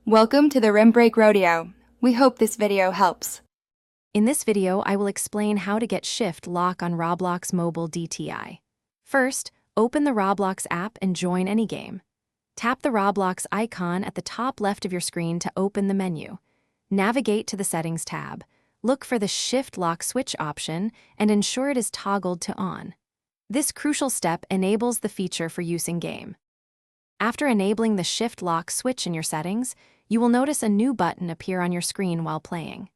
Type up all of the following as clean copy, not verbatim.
Welcome to the Rim Break Rodeo. We hope this video helps. In this video, I will explain how to get Shift Lock on Roblox Mobile DTI. First, open the Roblox app and join any game. Tap the Roblox icon at the top left of your screen to open the menu. Navigate to the Settings tab. Look for the Shift Lock switch option and ensure it is toggled to on. This crucial step enables the feature for use in-game. After enabling the Shift Lock switch in your settings, you will notice a new button appear on your screen while playing.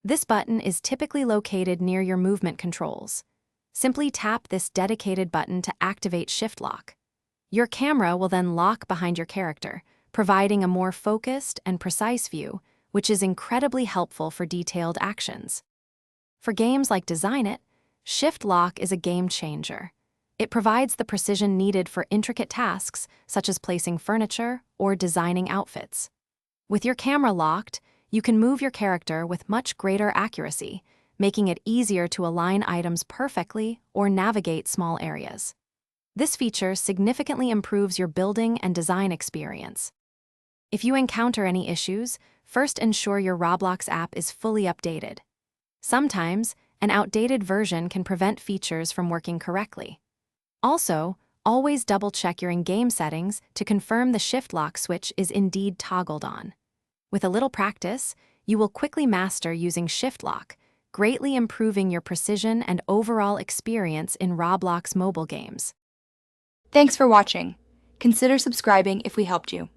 This button is typically located near your movement controls. Simply tap this dedicated button to activate Shift Lock. Your camera will then lock behind your character, providing a more focused and precise view, which is incredibly helpful for detailed actions. For games like Design It, Shift Lock is a game changer. It provides the precision needed for intricate tasks, such as placing furniture or designing outfits. With your camera locked, you can move your character with much greater accuracy, making it easier to align items perfectly or navigate small areas. This feature significantly improves your building and design experience. If you encounter any issues, first ensure your Roblox app is fully updated. Sometimes, an outdated version can prevent features from working correctly. Also, always double-check your in-game settings to confirm the Shift Lock switch is indeed toggled on. With a little practice, you will quickly master using Shift Lock, greatly improving your precision and overall experience in Roblox mobile games. Thanks for watching. Consider subscribing if we helped you.